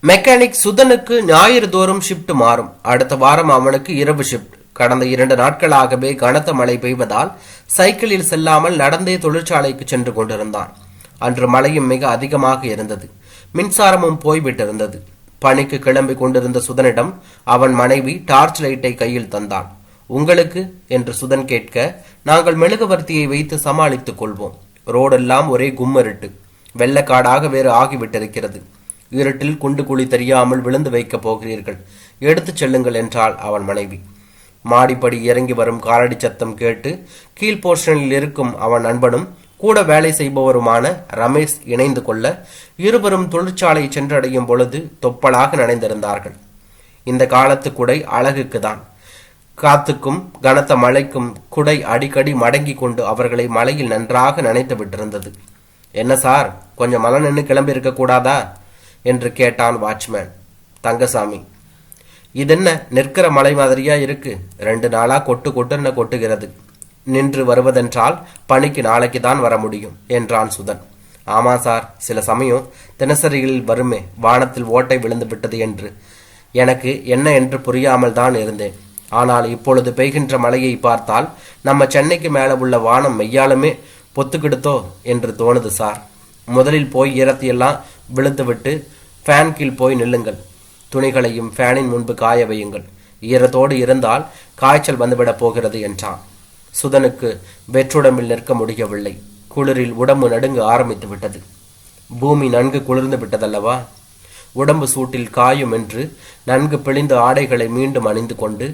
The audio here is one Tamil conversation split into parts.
மெக்கானிக் சுதனுக்கு ஞாயிறு தோறும் ஷிப்ட் மாறும். அடுத்த வாரம் அவனுக்கு இரவு ஷிப்ட். கடந்த 2 நாட்களாகவே கனத்த மழை பெய்வதால் சைக்கிளில் செல்லாமல் நடந்தே தொழிற்சாலைக்கு சென்று கொண்டிருந்தான். அன்று மழையும் மிக அதிகமாக இருந்தது. மின்சாரமும் போய்விட்டிருந்தது. பணிக்கு கிளம்பி கொண்டிருந்த சுதனிடம் அவன் மனைவி டார்ச் லைட்டை கையில் தந்தாள். உங்களுக்கு என்று சுதன் கேட்க, நாங்கள் மெழுகுவர்த்தியை வைத்து சமாளித்துக் கொள்வோம். ரோடெல்லாம் ஒரே கும்மருட்டு, வெள்ளக்காடாக வேறு ஆகிவிட்டிருக்கிறது. இருட்டில் குண்டு குழி தெரியாமல் விழுந்து வைக்கப் போகிறீர்கள், எடுத்துச் செல்லுங்கள் என்றாள் அவன் மனைவி. மாடிப்படி இறங்கி வரும் காலடி சத்தம் கேட்டு கீழ் போர்ஷனில் இருக்கும் அவன் நண்பனும் கூட வேலை செய்பவருமான ரமேஷ் இணைந்து கொள்ள இருவரும் தொழிற்சாலை சென்றடையும் பொழுது தொப்பலாக நனைந்திருந்தார்கள். இந்த காலத்து குடை அழகுக்குதான். காத்துக்கும் கனத்த மழைக்கும் குடை அடிக்கடி மடங்கி கொண்டு அவர்களை மழையில் நன்றாக நனைத்து விட்டிருந்தது. என்ன சார், கொஞ்சம் மழை நின்று கிளம்பி இருக்க கூடாதா என்று கேட்டான் வாட்ச்மேன். தங்கசாமி, இதென்ன நிற்கிற மலை மாதிரியா இருக்கு? 2 நாளா கொட்டுன்னு கொட்டுகிறது. நின்று வருவதென்றால் பணிக்கு நாளைக்கு தான் வர முடியும் என்றான் சுதன். ஆமா சார், சில சமயம் தினசரிகளில் வருமே வானத்தில் ஓட்டை விழுந்து விட்டது என்று. எனக்கு என்ன என்று புரியாமல் தான் இருந்தேன். ஆனால் இப்பொழுது பெய்கின்ற மழையை பார்த்தால் நம்ம சென்னைக்கு மேல உள்ள வானம் மெய்யாலுமே பொத்துக்கிடுத்தோ என்று தோணுது சார். முதலில் போய் ஈரத்தையெல்லாம் விழுத்துவிட்டு ஃபேன் கீழ் போய் நில்லுங்கள். துணிகளையும் ஃபேனின் முன்பு காய வையுங்கள். ஈரத்தோடு இருந்தால் காய்ச்சல் வந்துவிடப் போகிறது என்றான். சுதனுக்கு வெற்றுடம்பில் நிற்க முடியவில்லை. குளிரில் உடம்பு நடுங்க ஆரம்பித்து விட்டது. பூமி நன்கு குளிர்ந்து விட்டதல்லவா? உடம்பு சூட்டில் காயும் என்று நன்கு பிழிந்த ஆடைகளை மீண்டும் அணிந்து கொண்டு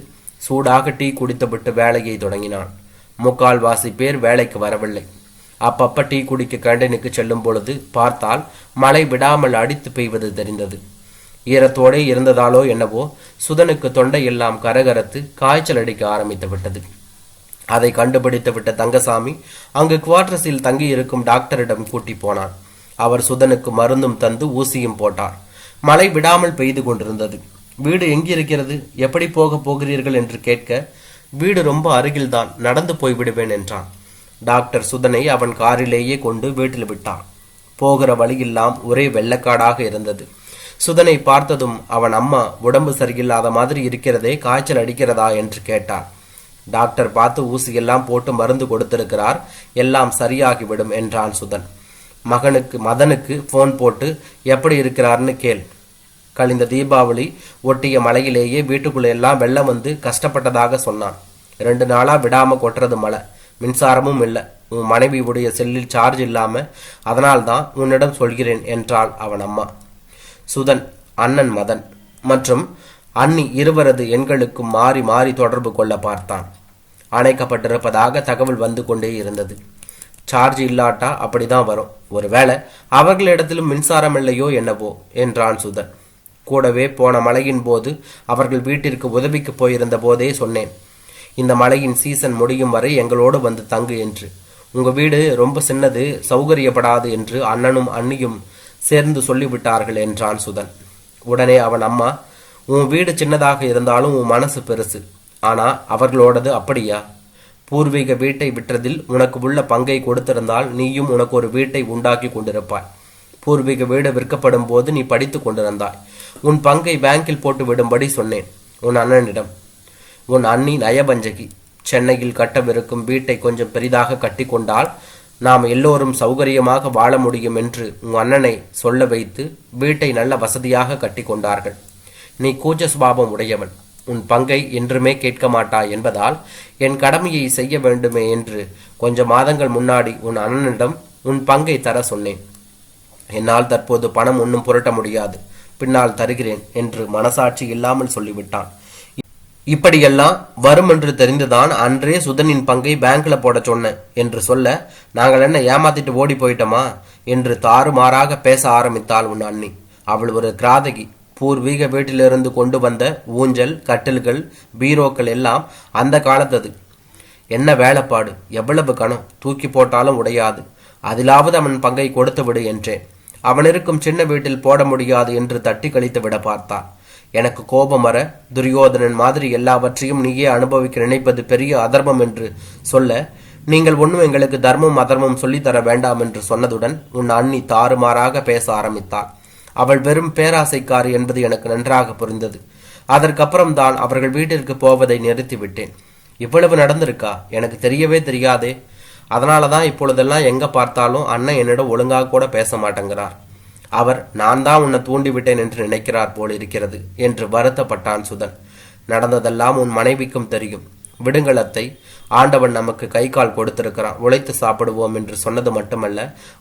சூடாக டீ குடித்துவிட்டு வேலையை தொடங்கினான். 3/4 பேர் வேலைக்கு வரவில்லை. அப்பப்ப டீ குடிக்க கேண்டீனுக்கு செல்லும் பொழுது பார்த்தால் மழை விடாமல் அடித்து பெய்வது தெரிந்தது. ஈரத்தோடே இருந்ததாலோ என்னவோ சுதனுக்கு தொண்டை எல்லாம் கரகரத்து காய்ச்சல் அடிக்க ஆரம்பித்து விட்டது. அதை கண்டுபிடித்து விட்ட தங்கசாமி அங்கு குவார்டர்ஸில் தங்கி இருக்கும் டாக்டரிடம் கூட்டி போனான். அவர் சுதனுக்கு மருந்தும் தந்து ஊசியும் போட்டார். மழை விடாமல் பெய்து கொண்டிருந்தது. வீடு எங்கிருக்கிறது, எப்படி போக போகிறீர்கள் என்று கேட்க, வீடு ரொம்ப அருகில்தான், நடந்து போய்விடுவேன் என்றான். டாக்டர் சுதனை அவன் காரிலேயே கொண்டு வீட்டில் விட்டான். போகிற வழியெல்லாம் ஒரே வெள்ளக்காடாக இருந்தது. சுதனை பார்த்ததும் அவன் அம்மா உடம்பு சரியில்லாத மாதிரி இருக்கிறதே, காய்ச்சல் அடிக்கிறதா என்று கேட்டார். டாக்டர் பார்த்து ஊசியெல்லாம் போட்டு மருந்து கொடுத்திருக்கிறார், எல்லாம் சரியாகிவிடும் என்றான் சுதன். மதனுக்கு போன் போட்டு எப்படி இருக்கிறார்னு கேள். கழிந்த தீபாவளி ஒட்டிய மழையிலேயே வீட்டுக்குள்ள எல்லாம் வெள்ளம் வந்து கஷ்டப்பட்டதாக சொன்னான். 2 நாளா விடாம கொட்டுறது மழை, மின்சாரமும் இல்லை. உன் மனைவியுடைய செல்லில் சார்ஜ் இல்லாம, அதனால்தான் உன்னிடம் சொல்கிறேன் என்றாள் அவன் அம்மா. சுதன் அண்ணன் மதன் மற்றும் அண்ணி இருவரது எண்களுக்கும் மாறி மாறி தொடர்பு கொள்ள பார்த்தான். அணைக்கப்பட்டிருப்பதாக தகவல் வந்து கொண்டே இருந்தது. சார்ஜ் இல்லாட்டா அப்படிதான் வரும். ஒருவேளை அவர்களிடத்திலும் மின்சாரம் இல்லையோ என்னவோ என்றான் சுதன். கூடவே போன மழையின் போது அவர்கள் வீட்டிற்கு உதவிக்கு போயிருந்த போதே சொன்னேன், இந்த மழையின் சீசன் முடியும் வரை எங்களோடு வந்து தங்கு என்று. உங்க வீடு ரொம்ப சின்னது, சௌகரியப்படாது என்று அண்ணனும் அண்ணியும் சேர்ந்து சொல்லிவிட்டார்கள் என்றான் சுதன். உடனே அவன் அம்மா, உன் வீடு சின்னதாக இருந்தாலும் உன் மனசு பெருசு. ஆனா அவர்களோடது அப்படியா? பூர்வீக வீட்டை விற்றதில் உனக்கு உள்ள பங்கை கொடுத்திருந்தால் நீயும் உனக்கு ஒரு வீட்டை உண்டாக்கி கொண்டிருப்பாய். பூர்வீக வீடு விற்கப்படும் போது நீ படித்து கொண்டிருந்தாய். உன் பங்கை பேங்கில் போட்டு விடும்படி சொன்னேன் உன் அண்ணனிடம். உன் அண்ணி நயபஞ்சகி. சென்னையில் கட்டவிருக்கும் வீட்டை கொஞ்சம் பெரிதாக கட்டி கொண்டால் நாம் எல்லோரும் சௌகரியமாக வாழ முடியும் என்று உன் அண்ணனை சொல்ல வைத்து வீட்டை நல்ல வசதியாக கட்டி கொண்டார்கள். நீ கூச்ச சுபாவம் உடையவன். உன் பங்கை என்றுமே கேட்க மாட்டாய் என்பதால் என் கடமையை செய்ய வேண்டுமே என்று கொஞ்சம் மாதங்கள் முன்னாடி உன் அண்ணனிடம் உன் பங்கை தர சொன்னேன். என்னால் தற்போது பணம் ஒன்றும் புரட்ட முடியாது, பின்னால் தருகிறேன் என்று மனசாட்சி இல்லாமல் சொல்லிவிட்டான். இப்படியெல்லாம் வரும் என்று தெரிந்துதான் அன்றே சுதனின் பங்கை பேங்க்ல போட சொன்னேன் என்று சொல்ல, நாங்கள் என்ன ஏமாத்திட்டு ஓடி போயிட்டோமா என்று தாறுமாறாக பேச ஆரம்பித்தாள் உன் அண்ணி. அவள் ஒரு கிராதகி. பூர்வீக வீட்டிலிருந்து கொண்டு வந்த ஊஞ்சல், கட்டில்கள், பீரோக்கள் எல்லாம் அந்த காலத்தது. என்ன வேலைப்பாடு, எவ்வளவு கணம், தூக்கி போட்டாலும் உடையாது. அதிலாவது அவன் பங்கை கொடுத்து விடு என்றேன். அவன் இருக்கும் சின்ன வீட்டில் போட முடியாது என்று தட்டி கழித்து விட பார்த்தான். எனக்கு கோபம் வர, துரியோதனன் மாதிரி எல்லாவற்றையும் நீயே அனுபவிக்க நினைப்பது பெரிய அதர்மம் என்று சொல்ல, நீங்கள் ஒன்றும் எங்களுக்கு தர்மம் அதர்மம் சொல்லித்தர வேண்டாம் என்று சொன்னதுடன் உன் அண்ணி தாறுமாறாக பேச ஆரம்பித்தாள். அவள் வெறும் பேராசைக்காரி என்பது எனக்கு நன்றாக புரிந்தது. அதற்கப்புறம் தான் அவர்கள் வீட்டிற்கு போவதை நிறுத்திவிட்டேன். இவ்வளவு நடந்திருக்கா? எனக்கு தெரியவே தெரியாதே. அதனாலதான் இப்பொழுதெல்லாம் எங்க பார்த்தாலும் அண்ணன் என்னிடம் ஒழுங்காக கூட பேச மாட்டேங்கிறார். அவர் நான் தான் உன்னை தூண்டிவிட்டேன் என்று நினைக்கிறார் போல் இருக்கிறது என்று வருத்தப்பட்டான் சுதன். நடந்ததெல்லாம் உன் மனைவிக்கும் தெரியும். விடுங்கள் அத்தை, ஆண்டவன் நமக்கு கை கால் கொடுத்திருக்கிறான், உழைத்து சாப்பிடுவோம் என்று சொன்னது மட்டுமல்ல,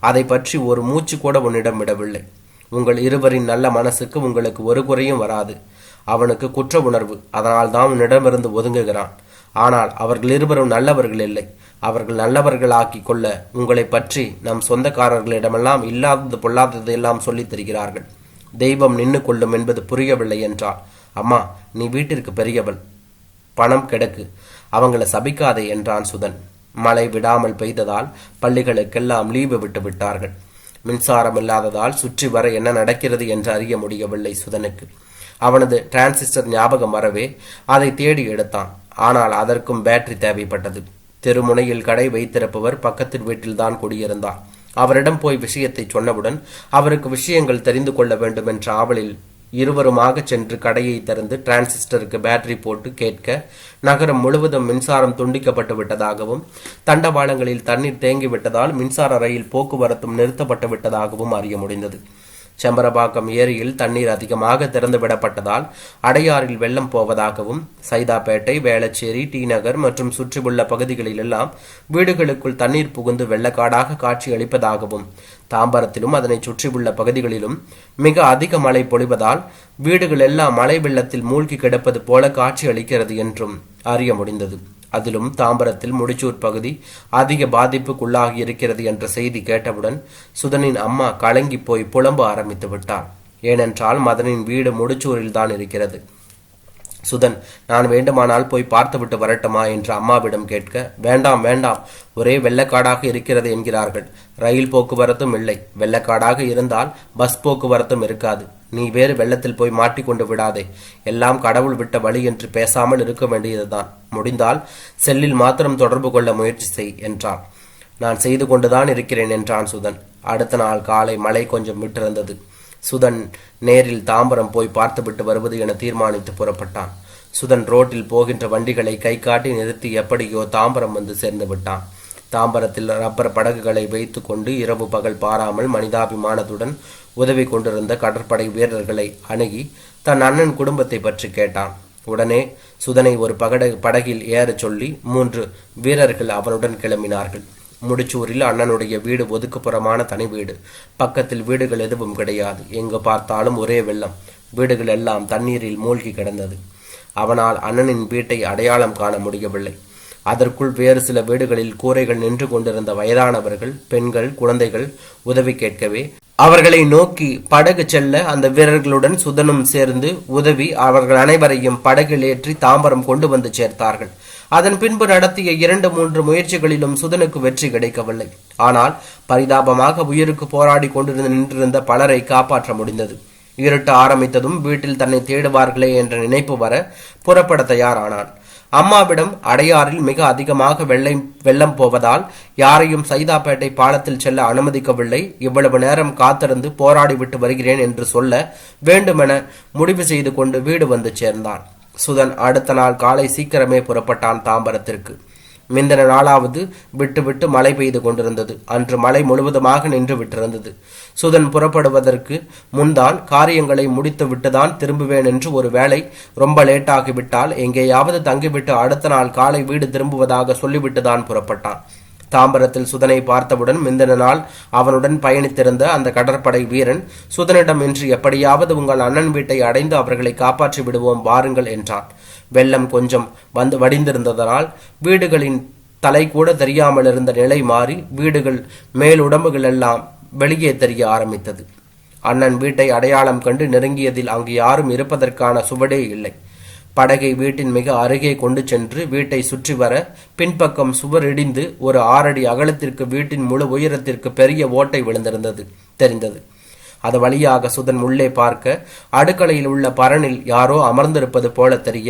அதை பற்றி ஒரு மூச்சு கூட உன்னிடம் விடவில்லை. உங்கள் இருவரின் நல்ல மனசுக்கு உங்களுக்கு ஒரு குறையும் வராது. அவனுக்கு குற்ற உணர்வு, அதனால் தான் உன்னிடமிருந்து ஒதுங்குகிறான். ஆனால் அவர்கள் இருவரும் நல்லவர்கள் இல்லை. அவர்கள் நல்லவர்களாக்கி கொள்ள உங்களை பற்றி நம் சொந்தக்காரர்களிடமெல்லாம் இல்லாதது பொல்லாதது எல்லாம் சொல்லித் தருகிறார்கள். தெய்வம் நின்று கொள்ளும் என்பது புரியவில்லை என்றாள். அம்மா, நீ வீட்டிற்கு பெரியவள், பணம் கிடக்கு, அவங்கள சபிக்காதே என்றான் சுதன். மழை விடாமல் பெய்ததால் பள்ளிகளுக்கெல்லாம் லீவு விட்டு விட்டார்கள். மின்சாரம் இல்லாததால் சுற்றி வர என்ன நடக்கிறது என்று அறிய முடியவில்லை சுதனுக்கு. அவனது டிரான்சிஸ்டர் ஞாபகம் வரவே அதை தேடி எடுத்தான். ஆனால் அதற்கும் பேட்டரி தேவைப்பட்டது. தெருமுனையில் கடை வைத்திருப்பவர் பக்கத்தில் வீட்டில்தான் குடியிருந்தார். அவரிடம் போய் விஷயத்தை சொன்னவுடன் அவருக்கு விஷயங்கள் தெரிந்து கொள்ள வேண்டும் என்ற ஆவலில் இருவருமாக சென்று கடையை திறந்து டிரான்சிஸ்டருக்கு பேட்டரி போட்டு கேட்க, நகரம் முழுவதும் மின்சாரம் துண்டிக்கப்பட்டு விட்டதாகவும் தண்டவாளங்களில் தண்ணீர் தேங்கிவிட்டதால் மின்சார ரயில் போக்குவரத்தும் நிறுத்தப்பட்டு விட்டதாகவும் அறிய முடிந்தது. செம்பரபாக்கம் ஏரியில் தண்ணீர் அதிகமாக திறந்து விடப்பட்டதால் அடையாறில் வெள்ளம் போவதாகவும், சைதாப்பேட்டை, வேளச்சேரி, டி நகர் மற்றும் சுற்றியுள்ள பகுதிகளிலெல்லாம் வீடுகளுக்குள் தண்ணீர் புகுந்து வெள்ளக்காடாக காட்சி அளிப்பதாகவும், தாம்பரத்திலும் அதனை சுற்றியுள்ள பகுதிகளிலும் மிக அதிக மழை பொழிவதால் வீடுகள் எல்லாம் மழை வெள்ளத்தில் மூழ்கி கிடப்பது போல காட்சி அளிக்கிறது என்றும் அறிய முடிந்தது. அதிலும் தாம்பரத்தில் முடிச்சூர் பகுதி அதிக பாதிப்புக்குள்ளாகி இருக்கிறது என்ற செய்தி கேட்டவுடன் சுதனின் அம்மா கலங்கி போய் புலம்ப ஆரம்பித்து விட்டார். ஏனென்றால் மதனின் வீடு முடிச்சூரில் தான் இருக்கிறது. சுதன், நான் வேண்டுமானால் போய் பார்த்துவிட்டு வரட்டுமா என்று அம்மாவிடம் கேட்க, வேண்டாம் வேண்டாம், ஒரே வெள்ளக்காடாக இருக்கிறது என்கிறார்கள். ரயில் போக்குவரத்தும் இல்லை. வெள்ளக்காடாக இருந்தால் பஸ் போக்குவரத்தும் இருக்காது. நீ வேறு வெள்ளத்தில் போய் மாட்டிக்கொண்டு விடாதே. எல்லாம் கடவுள் விட்ட வழி என்று பேசாமல் இருக்க வேண்டியதுதான். முடிந்தால் செல்லில் மாத்திரம் தொடர்பு கொள்ள முயற்சி செய் என்றார். நான் செய்து கொண்டுதான் இருக்கிறேன் என்றான் சுதன். அடுத்த நாள் காலை மழை கொஞ்சம் விட்டிருந்தது. சுதன் நேரில் தாம்பரம் போய் பார்த்துவிட்டு வருவது என தீர்மானித்து புறப்பட்டான். சுதன் ரோட்டில் போகின்ற வண்டிகளை கை காட்டி நிறுத்தி எப்படியோ தாம்பரம் வந்து சேர்ந்து விட்டான். தாம்பரத்தில் ரப்பர் படகுகளை வைத்து கொண்டு இரவு பகல் பாராமல் மனிதாபிமானத்துடன் உதவி கொண்டிருந்த கடற்படை வீரர்களை அணுகி தன் அண்ணன் குடும்பத்தை பற்றி கேட்டான். உடனே சுதனை ஒரு படகில் ஏறச் சொல்லி 3 வீரர்கள் அவனுடன் கிளம்பினார்கள். முடிச்சூரில் அண்ணனுடைய வீடு ஒதுக்குப்புறமான தனி வீடு. பக்கத்தில் வீடுகள் எதுவும் கிடையாது. எங்கு பார்த்தாலும் ஒரே வெள்ளம். வீடுகள் எல்லாம் தண்ணீரில் மூழ்கி கிடந்தது. அவனால் அண்ணனின் வீட்டை அடையாளம் காண முடியவில்லை. அதற்குள் வேறு சில வீடுகளில் கூரைகள் நின்று கொண்டிருந்த வயதானவர்கள், பெண்கள், குழந்தைகள் உதவி கேட்கவே அவர்களை நோக்கி படகு செல்ல அந்த வீரர்களுடன் சுதனும் சேர்ந்து உதவி அவர்கள் அனைவரையும் படகில் ஏற்றி தாம்பரம் கொண்டு வந்து சேர்த்தார்கள். அதன் பின்பு நடத்திய 2-3 முயற்சிகளிலும் சுதனுக்கு வெற்றி கிடைக்கவில்லை. ஆனால் பரிதாபமாக உயிருக்கு போராடி கொண்டு நின்றிருந்த பலரை காப்பாற்ற முடிந்தது. இருட்ட ஆரம்பித்ததும் வீட்டில் தன்னை தேடுவார்களே என்ற நினைப்பு வர புறப்பட தயாரானான். அம்மாவிடம் அடையாறில் மிக அதிகமாக வெள்ளம் போவதால் யாரையும் சைதாப்பேட்டை பாலத்தில் செல்ல அனுமதிக்கவில்லை. இவ்வளவு நேரம் காத்திருந்து போராடி விட்டு வருகிறேன் என்று சொல்ல வேண்டுமென முடிவு செய்து கொண்டு வீடு வந்து சேர்ந்தான். சுதன் அடுத்த நாள் காலை சீக்கிரமே புறப்பட்டான் தாம்பரத்திற்கு. முந்தின நாளாவது விட்டு விட்டு மழை பெய்து கொண்டிருந்தது. அன்று மழை முழுவதுமாக நின்று விட்டிருந்தது. சுதன் புறப்படுவதற்கு முன்தான் காரியங்களை முடித்து விட்டுதான் திரும்புவேன் என்று, ஒரு வேளை ரொம்ப லேட்டாகிவிட்டால் எங்கேயாவது தங்கிவிட்டு அடுத்த நாள் காலை வீடு திரும்புவதாக சொல்லிவிட்டுதான் புறப்பட்டான். தாம்பரத்தில் சுதனை பார்த்தவுடன் முந்தின நாள் அவனுடன் பயணித்திருந்த அந்த கடற்படை வீரன் சுதனிடம் இன்று எப்படியாவது உங்கள் அண்ணன் வீட்டை அடைந்து அவர்களை காப்பாற்றி விடுவோம், வாருங்கள் என்றான். வெள்ளம் கொஞ்சம் வந்து வடிந்திருந்ததனால் வீடுகளின் தலை கூட தெரியாமல் இருந்த நிலை மாறி வீடுகள் மேலுடம்புகள் எல்லாம் வெளியே தெரிய ஆரம்பித்தது. அண்ணன் வீட்டை அடையாளம் கண்டு நெருங்கியதில் அங்கு யாரும் இருப்பதற்கான சுவடே இல்லை. படகை வீட்டின் மிக அருகே கொண்டு சென்று வீட்டை சுற்றி வர பின்பக்கம் சுவர் இடிந்து ஒரு 6 அடி அகலத்திற்கு வீட்டின் முழு உயரத்திற்கு பெரிய ஓட்டை விழுந்திருந்தது தெரிந்தது. அது வழியாக சுதன் உள்ளே பார்க்க அடுக்கலையில் உள்ள பரனில் யாரோ அமர்ந்திருப்பது போல தெரிய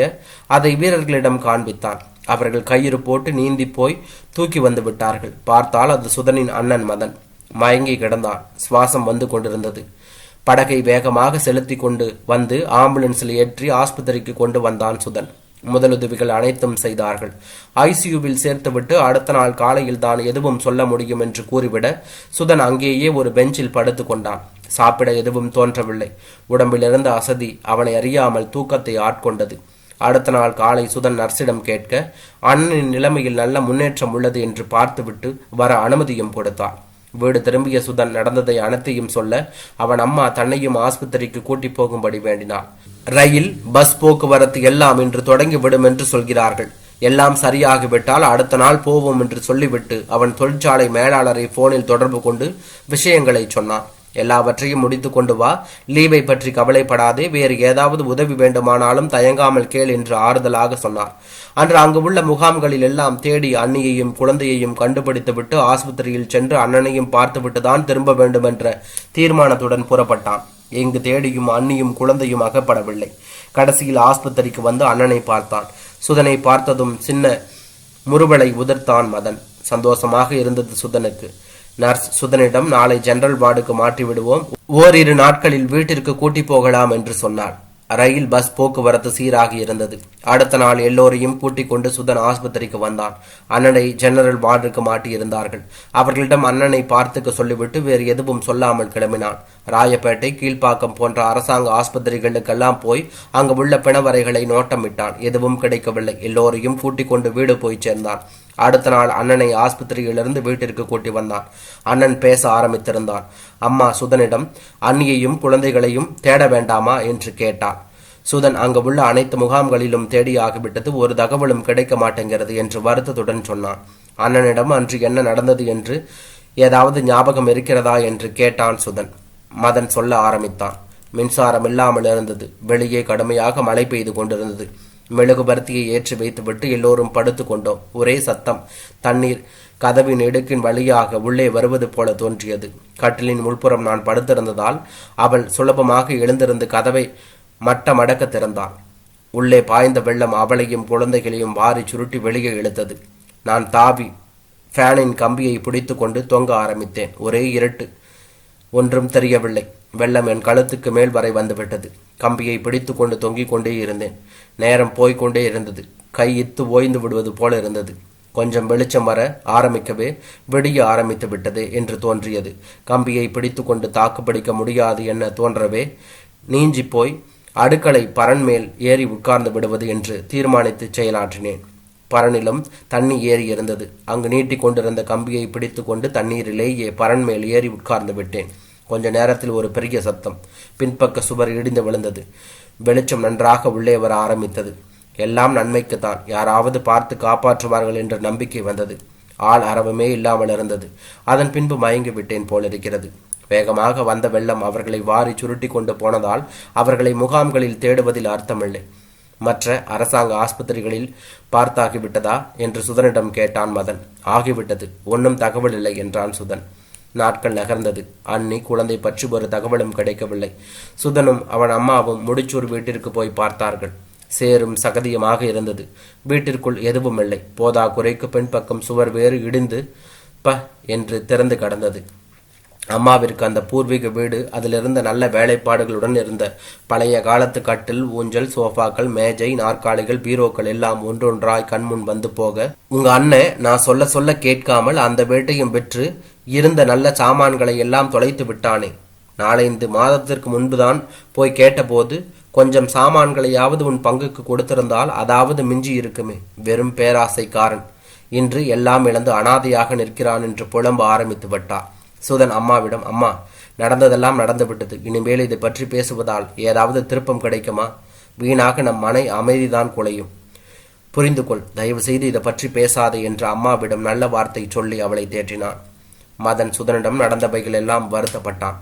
அதை வீரர்களிடம் காண்பித்தான். அவர்கள் கயிறு போட்டு நீந்தி போய் தூக்கி வந்து விட்டார்கள். பார்த்தால் அது சுதனின் அண்ணன் மதன். மயங்கி கிடந்தான். சுவாசம் வந்து கொண்டிருந்தது. படகை வேகமாக செலுத்தி கொண்டு வந்து ஆம்புலன்ஸில் ஏற்றி ஆஸ்பத்திரிக்கு கொண்டு வந்தான் சுதன். முதலுதவிகள் அனைத்தும் செய்தார்கள். ஐசியூவில் சேர்த்துவிட்டு அடுத்த நாள் காலையில் தான் எதுவும் சொல்ல முடியும் என்று கூறிவிட சுதன் அங்கேயே ஒரு பெஞ்சில் படுத்து கொண்டான். சாப்பிட எதுவும் தோன்றவில்லை. உடம்பிலிருந்த அசதி அவனை அறியாமல் தூக்கத்தை ஆட்கொண்டது. அடுத்த நாள் காலை சுதன் நர்சிடம் கேட்க அண்ணனின் நிலைமையில் நல்ல முன்னேற்றம் உள்ளது என்று பார்த்துவிட்டு வர அனுமதியும் கொடுத்தார். வீடு திரும்பிய சுதன் நடந்ததை அனைத்தையும் சொல்ல அவன் அம்மா தன்னையும் ஆஸ்பத்திரிக்கு கூட்டி போகும்படி வேண்டினாள். ரயில், பஸ் போக்குவரத்து எல்லாம் இன்று தொடங்கிவிடும் என்று சொல்கிறார்கள். எல்லாம் சரியாகிவிட்டால் அடுத்த நாள் போவோம் என்று சொல்லிவிட்டு அவன் தொழிற்சாலை மேலாளரை போனில் தொடர்பு கொண்டு விஷயங்களை சொன்னான். எல்லாவற்றையும் முடித்து கொண்டு வா, லீவை பற்றி கவலைப்படாதே, வேறு ஏதாவது உதவி வேண்டுமானாலும் தயங்காமல் கேள் என்று ஆறுதலாக சொன்னார். அன்று அங்கு உள்ள முகாம்களில் எல்லாம் தேடி அண்ணியையும் குழந்தையையும் கண்டுபிடித்துவிட்டு ஆஸ்பத்திரியில் சென்று அண்ணனையும் பார்த்துவிட்டு தான் திரும்ப வேண்டும் என்ற தீர்மானத்துடன் புறப்பட்டான். எங்கு தேடியும் அண்ணியும் குழந்தையும் அகப்படவில்லை. கடைசியில் ஆஸ்பத்திரிக்கு வந்து அண்ணனை பார்த்தான். சுதனை பார்த்ததும் சின்ன முறுவலை உதிர்த்தான் மதன். சந்தோஷமாக இருந்தது சுதனுக்கு. நர்ஸ் சுதனிடம் நாளை ஜெனரல் வார்டுக்கு மாற்றி விடுவோம், ஓரிரு நாட்களில் வீட்டிற்கு கூட்டி போகலாம் என்று சொன்னார். ரயில், பஸ் போக்குவரத்து சீராகி இருந்தது. அடுத்த நாள் எல்லோரையும் கூட்டிக் கொண்டு சுதன் ஆஸ்பத்திரிக்கு வந்தான். அண்ணனை ஜெனரல் வார்டுக்கு மாட்டி இருந்தார்கள். அவர்களிடம் அண்ணனை பார்த்துக்க சொல்லிவிட்டு வேறு எதுவும் சொல்லாமல் கிளம்பினான். ராயப்பேட்டை, கீழ்ப்பாக்கம் போன்ற அரசாங்க ஆஸ்பத்திரிகளுக்கெல்லாம் போய் அங்கு உள்ள பிணவரைகளை நோட்டமிட்டான். எதுவும் கிடைக்கவில்லை. எல்லோரையும் கூட்டிக் கொண்டு வீடு போய் சேர்ந்தான். அடுத்த நாள் அண்ணனை ஆஸ்பத்திரியிலிருந்து வீட்டிற்கு கூட்டி வந்தான். அண்ணன் பேச ஆரம்பித்திருந்தான். அம்மா சுதனிடம் அண்ணியையும் குழந்தைகளையும் தேட வேண்டாமா என்று கேட்டான். சுதன் அங்கு உள்ள அனைத்து முகாம்களிலும் தேடியாகிவிட்டது, ஒரு தகவலும் கிடைக்க மாட்டேங்கிறது என்று வருத்தத்துடன் சொன்னான். அண்ணனிடம் அன்று என்ன நடந்தது என்று ஏதாவது ஞாபகம் இருக்கிறதா என்று கேட்டான் சுதன். மதன் சொல்ல ஆரம்பித்தான். மின்சாரம் இல்லாமல் இருந்தது. வெளியே கடுமையாக மழை பெய்து கொண்டிருந்தது. மெழுகுபர்த்தியை ஏற்றி வைத்துவிட்டு எல்லோரும் படுத்து கொண்டோம். ஒரே சத்தம். தண்ணீர் கதவின் இடுக்கின் வழியாக உள்ளே வருவது போல தோன்றியது. கட்டிலின் உள்புறம் நான் படுத்திருந்ததால் அவள் சுலபமாக எழுந்திருந்து கதவை மட்டமடக்க திறந்தாள். உள்ளே பாய்ந்த வெள்ளம் அவளையும் குழந்தைகளையும் வாரி சுருட்டி வெளியே இழுத்தது. நான் தாவி ஃபேனின் கம்பியை பிடித்து கொண்டு தொங்க ஆரம்பித்தேன். ஒரே இருட்டு. ஒன்றும் தெரியவில்லை. வெள்ளம் என் கழுத்துக்கு மேல் வரை வந்துவிட்டது. கம்பியை பிடித்து கொண்டு தொங்கிக் கொண்டே இருந்தேன். நேரம் போய்கொண்டே இருந்தது. கை இத்து ஓய்ந்து விடுவது போல இருந்தது. கொஞ்சம் வெளிச்சம் வர ஆரம்பிக்கவே விடிய ஆரம்பித்து விட்டது என்று தோன்றியது. கம்பியை பிடித்து கொண்டு தாக்கு பிடிக்க முடியாது என தோன்றவே நீஞ்சி போய் அடுக்களை பரன் மேல் ஏறி உட்கார்ந்து விடுவது என்று தீர்மானித்து செயலாற்றினேன். பரனிலும் தண்ணி ஏறி இருந்தது. அங்கு நீட்டி கொண்டிருந்த கம்பியை பிடித்து கொண்டு தண்ணீரிலேயே பரன் மேல் ஏறி உட்கார்ந்து விட்டேன். கொஞ்ச நேரத்தில் ஒரு பெரிய சத்தம். பின்பக்க சுவர் இடிந்து விழுந்தது. வெளிச்சம் நன்றாக உள்ளே வர ஆரம்பித்தது. எல்லாம் நன்மைக்குத்தான். யாராவது பார்த்து காப்பாற்றுவார்கள் என்ற நம்பிக்கை வந்தது. ஆள் அரவமே இல்லாமல் இருந்தது. அதன் பின்பு மயங்கி விட்டேன் போலிருக்கிறது. வேகமாக வந்த வெள்ளம் அவர்களை வாரி சுருட்டி கொண்டு போனதால் அவர்களை முகாம்களில் தேடுவதில் அர்த்தமில்லை. மற்ற அரசாங்க ஆஸ்பத்திரிகளில் பார்த்தாகிவிட்டதா என்று சுதனிடம் கேட்டான் மதன். ஆகிவிட்டது, ஒன்றும் தகவல் இல்லை என்றான் சுதன். நாட்கள் நகர்ந்தது. அண்ணி குழந்தை பற்றி ஒரு தகவலும் கிடைக்கவில்லை. சுதனும் அவன் அம்மாவும் முடிச்சூர் வீட்டிற்கு போய் பார்த்தார்கள். சேரும் சகதியமாக இருந்தது. வீட்டிற்குள் எதுவும் இல்லை. போதா குறைக்கு பின்பக்கம் சுவர் வேறு இடிந்து என்று திறந்து கடந்தது. அம்மாவிற்கு அந்த பூர்வீக வீடு, அதிலிருந்த நல்ல வேலைப்பாடுகளுடன் இருந்த பழைய காலத்து கட்டில், ஊஞ்சல், சோஃபாக்கள், மேஜை, நாற்காலிகள், பீரோக்கள் எல்லாம் ஒன்றொன்றாய் கண்முன் வந்து போக, உங்க அண்ணன் நான் சொல்ல சொல்ல கேட்காமல் அந்த வீட்டையும் விற்று இருந்த நல்ல சாமான்களை எல்லாம் தொலைத்து விட்டானே. 4-5 மாதத்திற்கு முன்புதான் போய் கேட்டபோது, கொஞ்சம் சாமான்களையாவது உன் பங்குக்கு கொடுத்திருந்தால் அதாவது மிஞ்சி இருக்குமே. வெறும் பேராசைக்காரன். இன்று எல்லாம் இழந்து அனாதையாக நிற்கிறான் என்று புலம்ப ஆரம்பித்து விட்டார். சுதன் அம்மாவிடம், அம்மா, நடந்ததெல்லாம் நடந்து விட்டது. இனிமேல் இதை பற்றி பேசுவதால் ஏதாவது திருப்பம் கிடைக்குமா? வீணாக நம் மனை அமைதிதான் குலையும். புரிந்து கொள், தயவு செய்து இதை பற்றி பேசாதே என்று அம்மாவிடம் நல்ல வார்த்தை சொல்லி அவளை தேற்றினான். மதன் சுதனிடம் நடந்தவைகள் எல்லாம் வருத்தப்பட்டான்.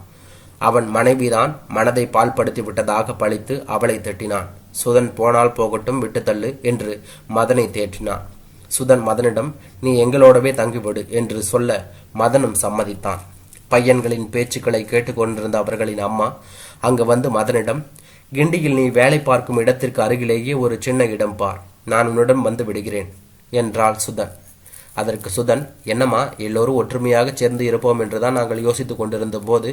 அவன் மனைவிதான் மனதை பால்படுத்தி விட்டதாக பழித்து அவளை திட்டினான். சுதன் போனால் போகட்டும், விட்டுத்தள்ளு என்று மதனை தேற்றினான். சுதன் மதனிடம், நீ எங்களோடவே தங்கிவிடு என்று சொல்ல மதனும் சம்மதித்தான். பையன்களின் பேச்சுக்களை கேட்டுக்கொண்டிருந்த அவர்களின் அம்மா அங்கு வந்து மதனிடம், கிண்டியில் நீ வேலை பார்க்கும் இடத்திற்கு அருகிலேயே ஒரு சின்ன இடம் பார், நான் உன்னிடம் வந்து விடுகிறேன் என்றாள் சுதன். அதற்கு சுதன், என்னம்மா, எல்லோரும் ஒற்றுமையாக சேர்ந்து இருப்போம் என்றுதான் நாங்கள் யோசித்துக் கொண்டிருந்த போது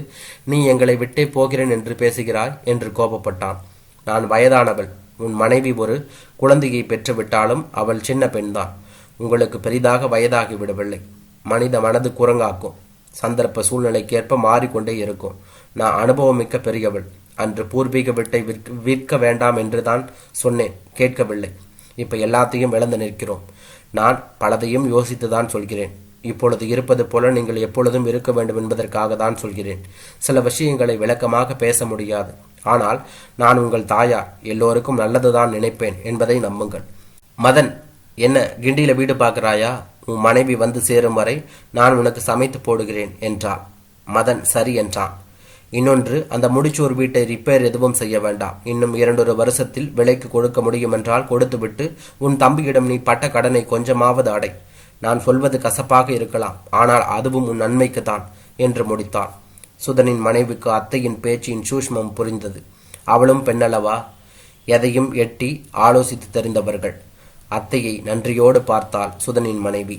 நீ எங்களை விட்டே போகிறேன் என்று பேசுகிறாய் என்று கோபப்பட்டான். நான் வயதானவள். உன் மனைவி ஒரு குழந்தையை பெற்றுவிட்டாலும் அவள் சின்ன பெண்தான். உங்களுக்கு பெரிதாக வயதாகி விடவில்லை. மனித மனது குரங்காக்கும். சந்தர்ப்ப சூழ்நிலைக்கேற்ப மாறிக்கொண்டே இருக்கும். நான் அனுபவமிக்க பெரியவள். அன்று பூர்வீக வீட்டை விற்க வேண்டாம் என்று தான் சொன்னேன். கேட்கவில்லை. இப்ப எல்லாத்தையும் இழந்து நிற்கிறோம். நான் பலதையும் யோசித்துதான் சொல்கிறேன். இப்பொழுது இருப்பது போல நீங்கள் எப்பொழுதும் இருக்க வேண்டும் என்பதற்காக தான் சொல்கிறேன். சில விஷயங்களை விளக்கமாக பேச முடியாது. ஆனால் நான் உங்கள் தாயார். எல்லோருக்கும் நல்லதுதான் நினைப்பேன் என்பதை நம்புங்கள். மதன், என்ன கிண்டியில வீடு பார்க்கிறாயா? உன் மனைவி வந்து சேரும் வரை நான் உனக்கு சமைத்து போடுகிறேன் என்றாள். மதன் சரி என்றான். இன்னொன்று, அந்த முடிச்சோர் வீட்டை ரிப்பேர் எதுவும் செய்ய வேண்டாம். இன்னும் 2 வருஷத்தில் விலைக்கு கொடுக்க முடியுமென்றால் கொடுத்துவிட்டு உன் தம்பியிடம் நீ பட்ட கடனை கொஞ்சமாவது அடை. நான் சொல்வது கசப்பாக இருக்கலாம், ஆனால் அதுவும் உன் நன்மைக்குத்தான் என்று முடித்தாள். சுதனின் மனைவிக்கு அத்தையின் பேச்சின் சூஷ்மம் புரிந்தது. அவளும் பெண்ணளவா? எதையும் எட்டி ஆலோசித்து தெரிந்தவர்கள். அத்தையை நன்றியோடு பார்த்தாள் சுதனின் மனைவி.